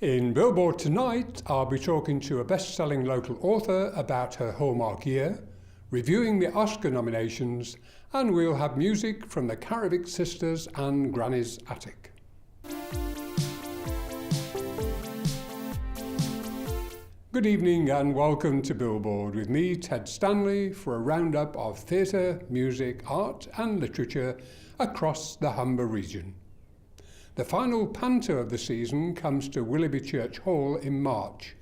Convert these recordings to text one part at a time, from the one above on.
In Billboard tonight, I'll be talking to a best-selling local author about her Hallmark year, reviewing the Oscar nominations, and we'll have music from the Carrivick Sisters and Granny's Attic. Good evening and welcome to Billboard with me, Ted Stanley, for a roundup of theatre, music, art and literature across the Humber region. The final panto of the season comes to Willoughby Church Hall in March.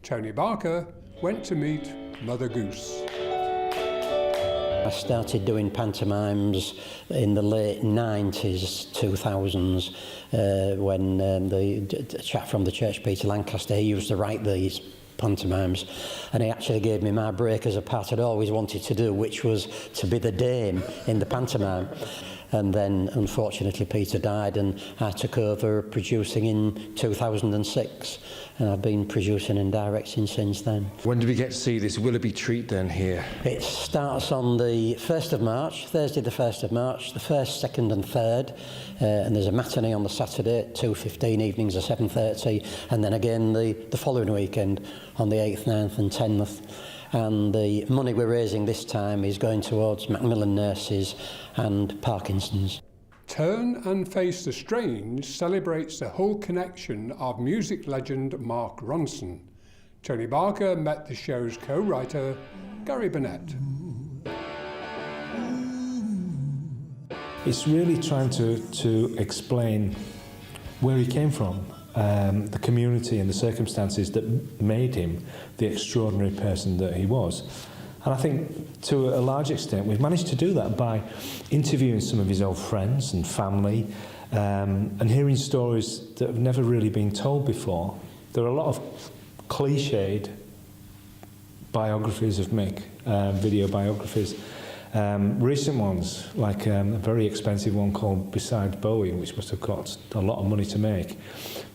Tony Barker went to meet Mother Goose. I started doing pantomimes in the late 90s, 2000s, when the chap from the church, Peter Lancaster, he used to write these pantomimes, and he actually gave me my break as a part I'd always wanted to do, which was to be the dame in the pantomime. And then, unfortunately, Peter died and I took over producing in 2006, and I've been producing and directing since then. When do we get to see this Willoughby treat then here? It starts on the 1st of March, Thursday the 1st of March, the 1st, 2nd and 3rd, and there's a matinee on the Saturday, 2:15, evenings at 7:30, and then again the following weekend on the 8th, 9th and 10th. And the money we're raising this time is going towards Macmillan nurses and Parkinson's. Turn and Face the Strange celebrates the whole connection of music legend Mick Ronson. Tony Barker met the show's co-writer, Gary Burnett. It's really trying to explain where he came from, the community and the circumstances that made him the extraordinary person that he was. And I think to a large extent we've managed to do that by interviewing some of his old friends and family, and hearing stories that have never really been told before. There are a lot of cliched biographies of Mick, video biographies. Recent ones, like a very expensive one called Beside Bowie, which must have cost a lot of money to make.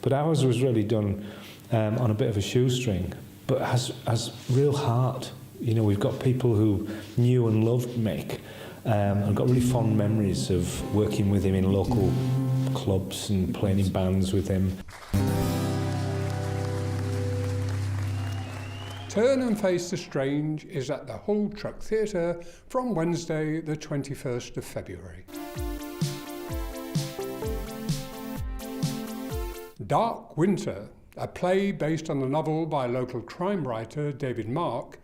But ours was really done on a bit of a shoestring, but has real heart. You know, we've got people who knew and loved Mick, and got really fond memories of working with him in local clubs and playing in bands with him. Turn and Face the Strange is at the Hull Truck Theatre from Wednesday the 21st of February. Dark Winter, a play based on the novel by local crime writer David Mark,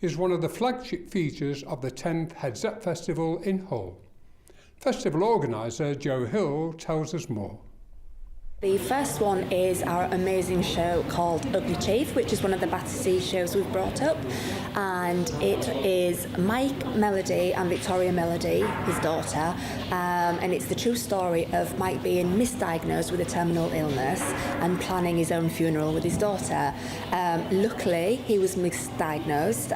is one of the flagship features of the 10th Heads Up Festival in Hull. Festival organiser Joe Hill tells us more. The first one is our amazing show called Ugly Chief, which is one of the Battersea shows we've brought up, and it is Mike Melody and Victoria Melody, his daughter, and it's the true story of Mike being misdiagnosed with a terminal illness and planning his own funeral with his daughter. Luckily, he was misdiagnosed,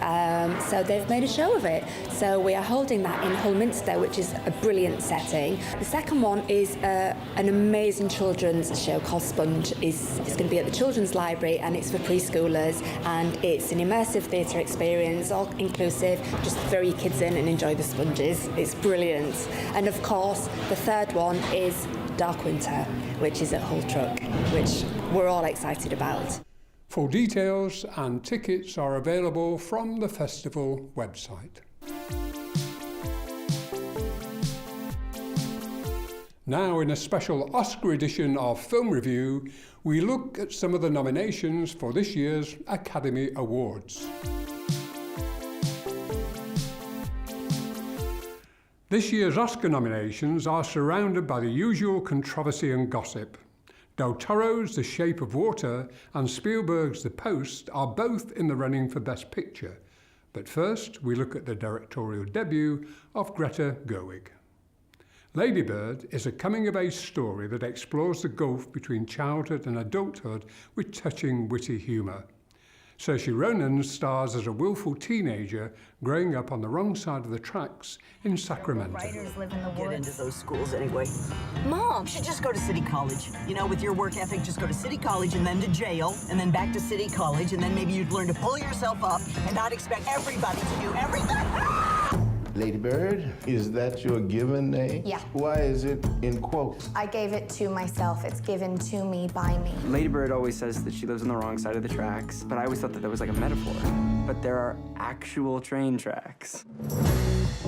so they've made a show of it. So we are holding that in Hullminster, which is a brilliant setting. The second one is an amazing children's show called Sponge. It's going to be at the Children's Library, and it's for preschoolers, and it's an immersive theatre experience, all inclusive. Just throw your kids in and enjoy the sponges. It's brilliant. And of course, the third one is Dark Winter, which is at Hull Truck, which we're all excited about. Full details and tickets are available from the festival website. Now, in a special Oscar edition of Film Review, we look at some of the nominations for this year's Academy Awards. This year's Oscar nominations are surrounded by the usual controversy and gossip. Del Toro's The Shape of Water and Spielberg's The Post are both in the running for Best Picture. But first, we look at the directorial debut of Greta Gerwig. Lady Bird is a coming-of-age story that explores the gulf between childhood and adulthood with touching, witty humour. Saoirse Ronan stars as a willful teenager growing up on the wrong side of the tracks in Sacramento. Writers live in the woods. Get into those schools anyway. Mom! You should just go to City College. You know, with your work ethic, just go to City College and then to jail, and then back to City College, and then maybe you'd learn to pull yourself up and not expect everybody to do everything. Lady Bird, is that your given name? Yeah. Why is it in quotes? I gave it to myself. It's given to me by me. Lady Bird always says that she lives on the wrong side of the tracks, but I always thought that that was like a metaphor. But there are actual train tracks.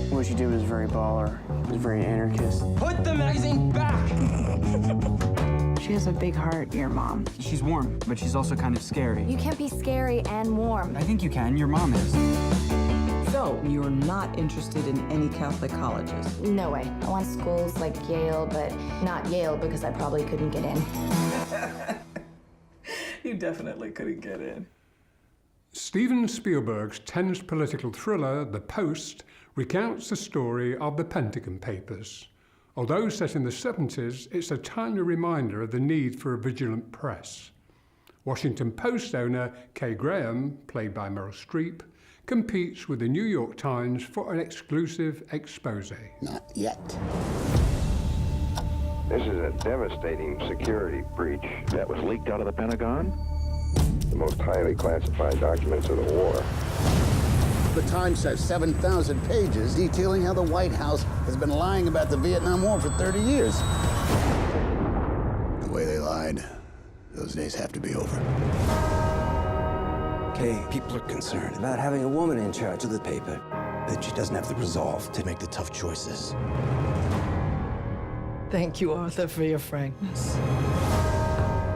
What she did was very baller. It was very anarchist. Put the magazine back! She has a big heart, your mom. She's warm, but she's also kind of scary. You can't be scary and warm. I think you can. Your mom is. So, you're not interested in any Catholic colleges? No way. I want schools like Yale, but not Yale because I probably couldn't get in. You definitely couldn't get in. Steven Spielberg's tense political thriller, The Post, recounts the story of the Pentagon Papers. Although set in the 70s, it's a timely reminder of the need for a vigilant press. Washington Post owner Kay Graham, played by Meryl Streep, competes with the New York Times for an exclusive expose. Not yet. This is a devastating security breach that was leaked out of the Pentagon. The most highly classified documents of the war. The Times has 7,000 pages detailing how the White House has been lying about the Vietnam War for 30 years. The way they lied, those days have to be over. Okay, people are concerned about having a woman in charge of the paper, that she doesn't have the resolve to make the tough choices. Thank you, Arthur, for your frankness.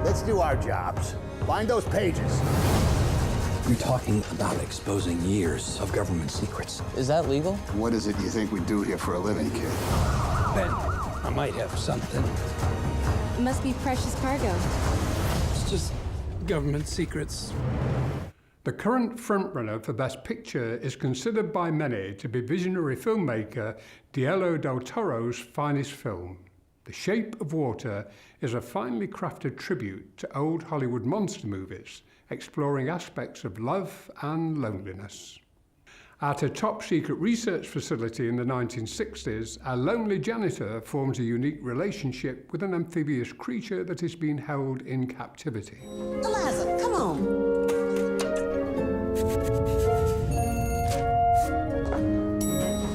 Let's do our jobs. Find those pages. You're talking about exposing years of government secrets. Is that legal? What is it you think we do here for a living, kid? Ben, I might have something. It must be precious cargo. It's just government secrets. The current frontrunner for Best Picture is considered by many to be visionary filmmaker Guillermo del Toro's finest film. The Shape of Water is a finely crafted tribute to old Hollywood monster movies, exploring aspects of love and loneliness. At a top-secret research facility in the 1960s, a lonely janitor forms a unique relationship with an amphibious creature that is being held in captivity. Eliza, come on.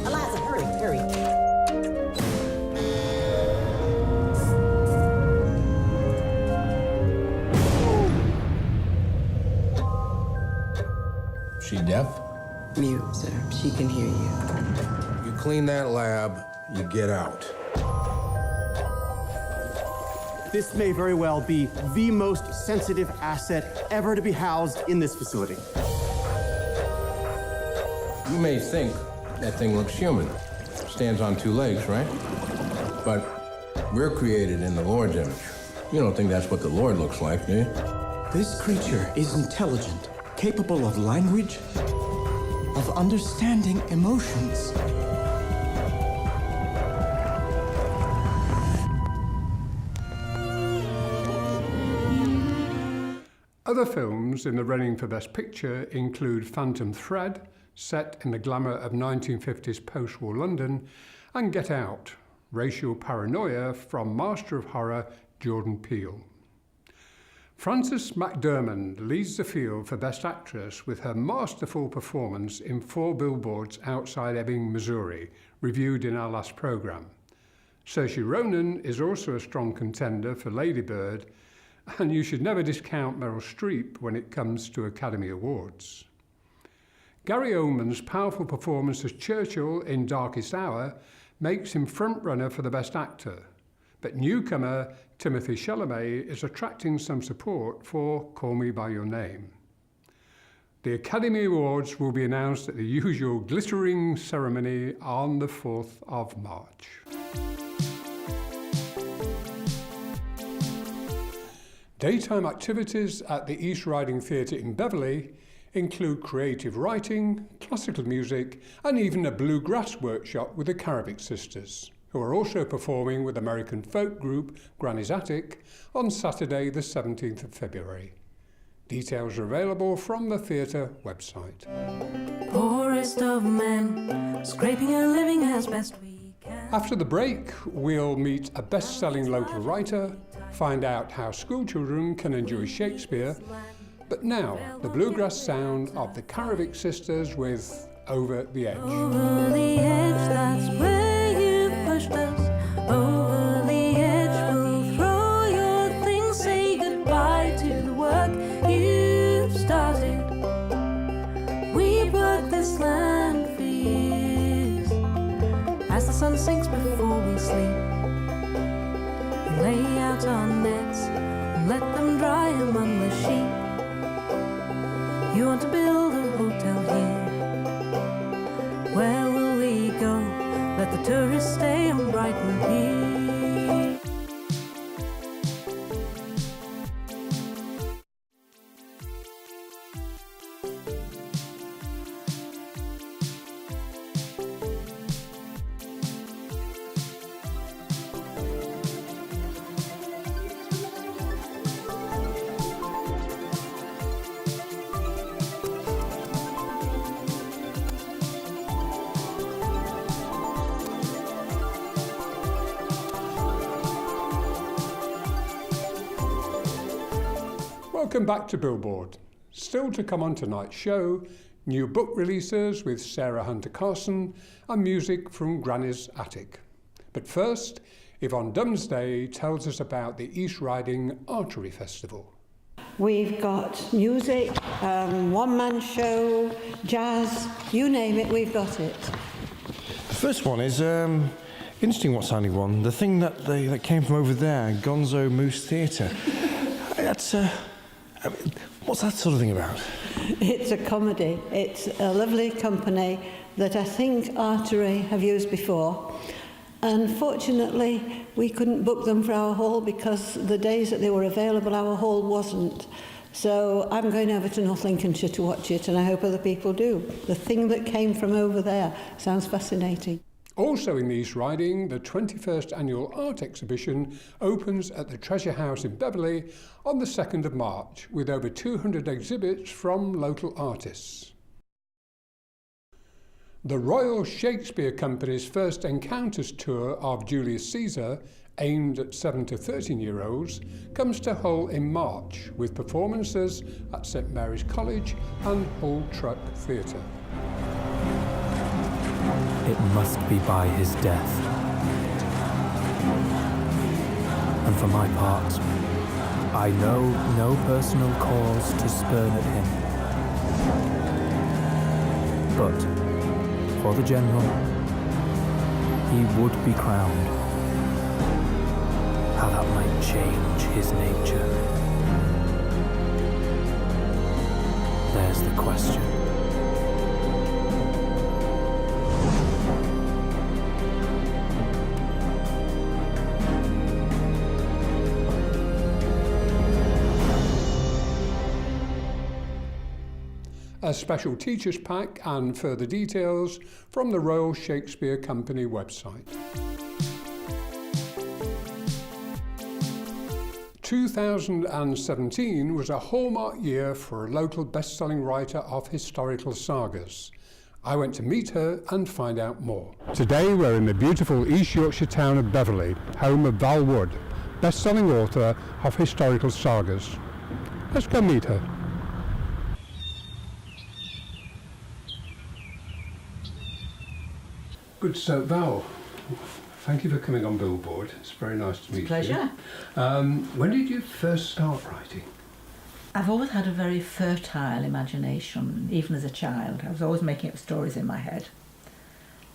Eliza, hurry, hurry. She deaf? Mute, sir. She can hear you. You clean that lab, you get out. This may very well be the most sensitive asset ever to be housed in this facility. You may think that thing looks human. Stands on two legs, right? But we're created in the Lord's image. You don't think that's what the Lord looks like, do you? This creature is intelligent, capable of language, of understanding emotions. Other films in the running for Best Picture include Phantom Thread, set in the glamour of 1950s post-war London, and Get Out, racial paranoia from master of horror Jordan Peele. Frances McDormand leads the field for Best Actress with her masterful performance in 4 Billboards Outside Ebbing, Missouri, reviewed in our last programme. Saoirse Ronan is also a strong contender for Lady Bird, and you should never discount Meryl Streep when it comes to Academy Awards. Gary Oldman's powerful performance as Churchill in Darkest Hour makes him frontrunner for the Best Actor, but newcomer Timothée Chalamet is attracting some support for Call Me By Your Name. The Academy Awards will be announced at the usual glittering ceremony on the 4th of March. Daytime activities at the East Riding Theatre in Beverley include creative writing, classical music, and even a bluegrass workshop with the Carrivick Sisters, who are also performing with American folk group Granny's Attic on Saturday the 17th of February. Details are available from the theatre website. Poorest of men, scraping a living as best we can. After the break, we'll meet a best-selling local writer, find out how schoolchildren can enjoy Shakespeare, but now the bluegrass sound of the Carrivick Sisters with over the edge. Over the edge, that's where you pushed us. Over the edge, we'll throw your things, say goodbye to the work you've started. We've worked this land for years. As the sun sinks before we sleep, we lay out our nets and let them dry among the sheep. You want to build a hotel here. Where will we go? Let the tourists stay on Brighton Pier. Welcome back to Billboard. Still to come on tonight's show, new book releases with Sarah Hunter Carson and music from Granny's Attic. But first, Yvonne Dumsday tells us about the East Riding Archery Festival. We've got music, one-man show, jazz, you name it, we've got it. The first one is interesting. What sounding one? The thing that came from over there, Gonzo Moose Theatre. That's what's that sort of thing about? It's a comedy. It's a lovely company that I think Artery have used before. Unfortunately, we couldn't book them for our hall because the days that they were available, our hall wasn't. So I'm going over to North Lincolnshire to watch it, and I hope other people do. The thing that came from over there sounds fascinating. Also in the East Riding, the 21st Annual Art Exhibition opens at the Treasure House in Beverley on the 2nd of March, with over 200 exhibits from local artists. The Royal Shakespeare Company's First Encounters tour of Julius Caesar, aimed at 7 to 13-year-olds, comes to Hull in March, with performances at St Mary's College and Hull Truck Theatre. It must be by his death. And for my part, I know no personal cause to spurn at him. But for the general, he would be crowned. How that might change his nature. There's the question. A special teacher's pack and further details from the Royal Shakespeare Company website. 2017 was a hallmark year for a local best-selling writer of historical sagas. I went to meet her and find out more. Today we're in the beautiful East Yorkshire town of Beverley, home of Val Wood, best-selling author of historical sagas. Let's go meet her. Good, so Val, thank you for coming on Billboard. It's very nice to meet you. Pleasure. When did you first start writing? I've always had a very fertile imagination, even as a child. I was always making up stories in my head.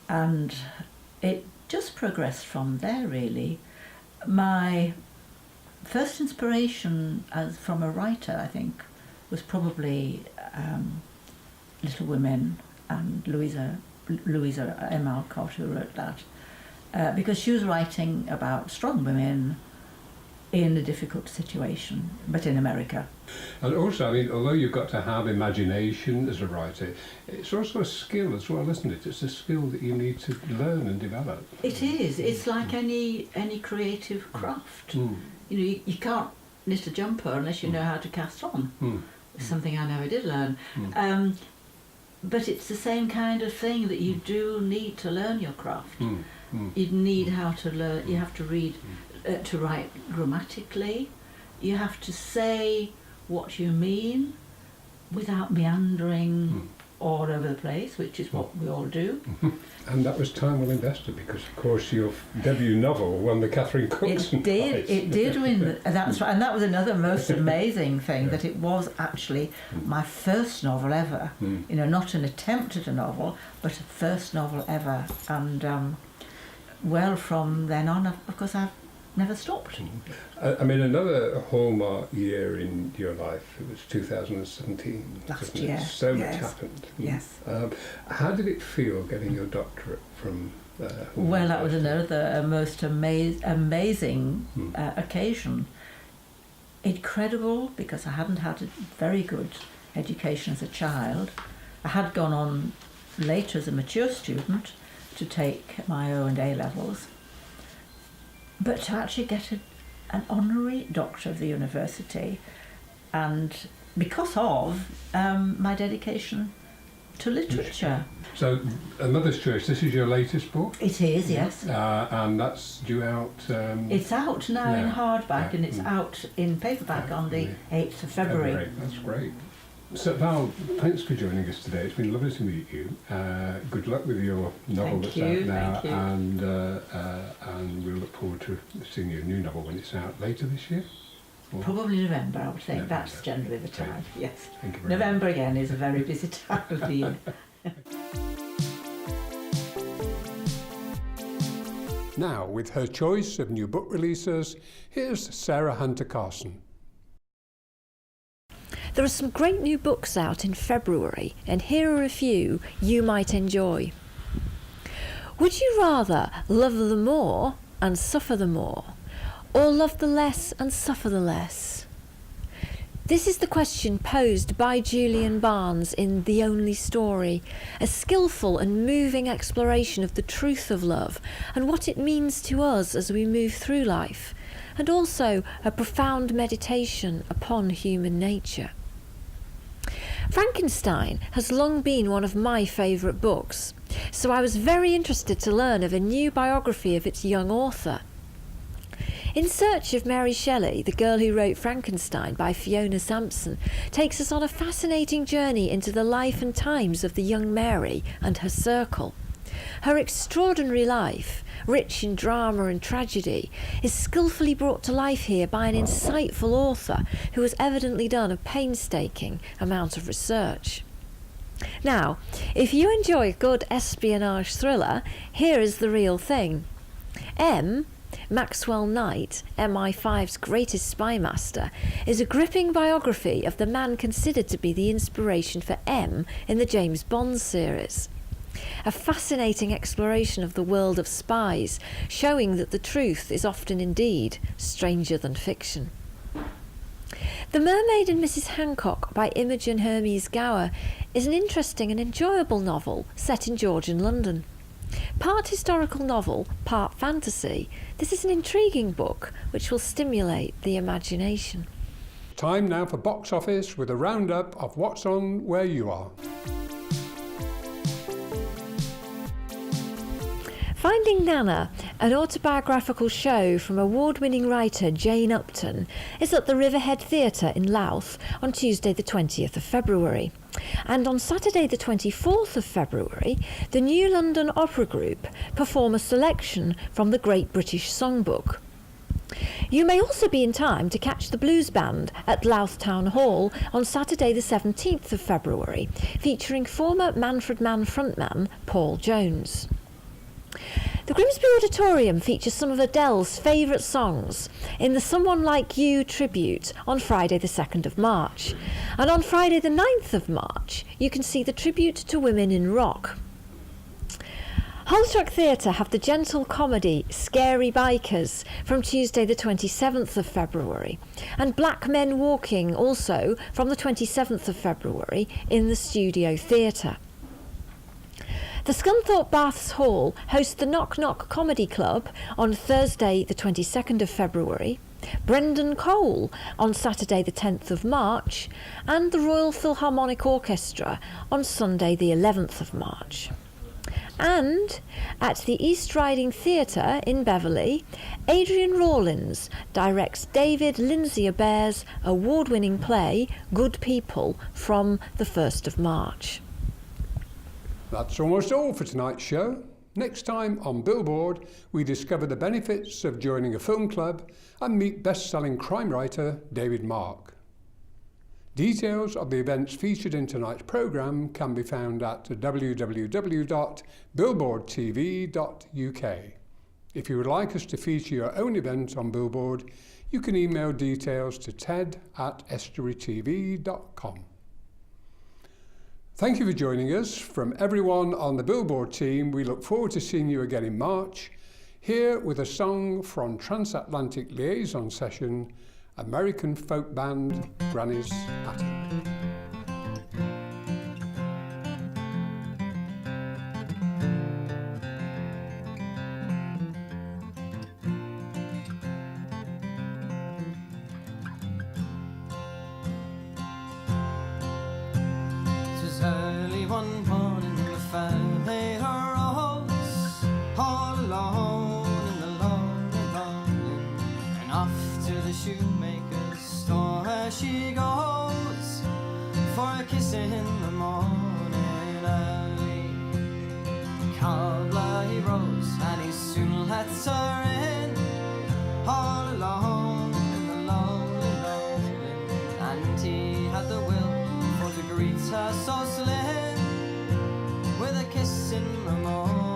And it just progressed from there, really. My first inspiration from a writer, I think, was probably Little Women and Louisa M. Alcott, who wrote that, because she was writing about strong women in a difficult situation, but in America. And also, I mean, although you've got to have imagination as a writer, it's also a skill as well, isn't it? It's a skill that you need to learn and develop. It is. It's like any creative craft. You know, you can't knit a jumper unless you know how to cast on. It's something I never did learn. But it's the same kind of thing that you do need to learn your craft. You need how to learn, you have to read, to write grammatically, you have to say what you mean without meandering all over the place, which is what we all do. And that was time well invested, because of course your debut novel won the Catherine Cookson Prize. It did win. That's right, and that was another most amazing thing, that it was actually my first novel ever. You know, not an attempt at a novel, but a first novel ever. And well, from then on, of course, I've never stopped. I mean, another hallmark year in your life, it was 2017. Last year. So much happened. Yes. How did it feel getting your doctorate from well, that was another most amazing occasion. Incredible, because I hadn't had a very good education as a child. I had gone on later as a mature student to take my O and A levels. But to actually get an honorary doctor of the university, and because of my dedication to literature. So, A Mother's Choice, this is your latest book? It is, yes. And that's due out... it's out now in hardback, and it's out in paperback on the 8th of February. That's great. So Val, thanks for joining us today. It's been lovely to meet you. Good luck with your novel that's out now, and we'll look forward to seeing your new novel when it's out later this year. Probably November, I would think. November. That's generally the time. Right. Yes. Thank you very November much. Again is a very busy time of the year. Now, with her choice of new book releases, here's Sarah Hunter Carson. There are some great new books out in February, and here are a few you might enjoy. Would you rather love the more and suffer the more, or love the less and suffer the less? This is the question posed by Julian Barnes in The Only Story, a skillful and moving exploration of the truth of love and what it means to us as we move through life, and also a profound meditation upon human nature. Frankenstein has long been one of my favourite books, so I was very interested to learn of a new biography of its young author. In Search of Mary Shelley, the girl who wrote Frankenstein by Fiona Sampson, takes us on a fascinating journey into the life and times of the young Mary and her circle. Her extraordinary life, rich in drama and tragedy, is skillfully brought to life here by an insightful author who has evidently done a painstaking amount of research. Now, if you enjoy a good espionage thriller, here is the real thing. M, Maxwell Knight, MI5's greatest spy master, is a gripping biography of the man considered to be the inspiration for M in the James Bond series. A fascinating exploration of the world of spies, showing that the truth is often indeed stranger than fiction. The Mermaid and Mrs. Hancock by Imogen Hermes Gower is an interesting and enjoyable novel set in Georgian London. Part historical novel, part fantasy, this is an intriguing book which will stimulate the imagination. Time now for Box Office with a roundup of what's on where you are. Finding Nana, an autobiographical show from award-winning writer Jane Upton, is at the Riverhead Theatre in Louth on Tuesday the 20th of February. And on Saturday the 24th of February, the New London Opera Group perform a selection from the Great British Songbook. You may also be in time to catch the Blues Band at Louth Town Hall on Saturday the 17th of February, featuring former Manfred Mann frontman Paul Jones. The Grimsby Auditorium features some of Adele's favourite songs in the Someone Like You tribute on Friday the 2nd of March. And on Friday the 9th of March, you can see the tribute to women in rock. Hulltruck Theatre have the gentle comedy Scary Bikers from Tuesday the 27th of February, and Black Men Walking also from the 27th of February in the Studio Theatre. The Scunthorpe Baths Hall hosts the Knock Knock Comedy Club on Thursday the 22nd of February, Brendan Cole on Saturday the 10th of March, and the Royal Philharmonic Orchestra on Sunday the 11th of March. And at the East Riding Theatre in Beverley, Adrian Rawlins directs David Lindsay-Abair's award-winning play Good People from the 1st of March. That's almost all for tonight's show. Next time on Billboard, we discover the benefits of joining a film club and meet best-selling crime writer David Mark. Details of the events featured in tonight's programme can be found at www.billboardtv.uk. If you would like us to feature your own event on Billboard, you can email details to ted@estuarytv.com. Thank you for joining us. From everyone on the Billboard team, we look forward to seeing you again in March, here with a song from Transatlantic Liaison Session, American folk band Granny's Attic. Early one morning, the family arose, all alone in the lonely morning, and off to the shoemaker's store she goes for a kiss in the morning early. Cobbler he rose, and he soon lets her in, all alone in the lonely morning, and he had the will to greet her so slim with a kiss in the morning.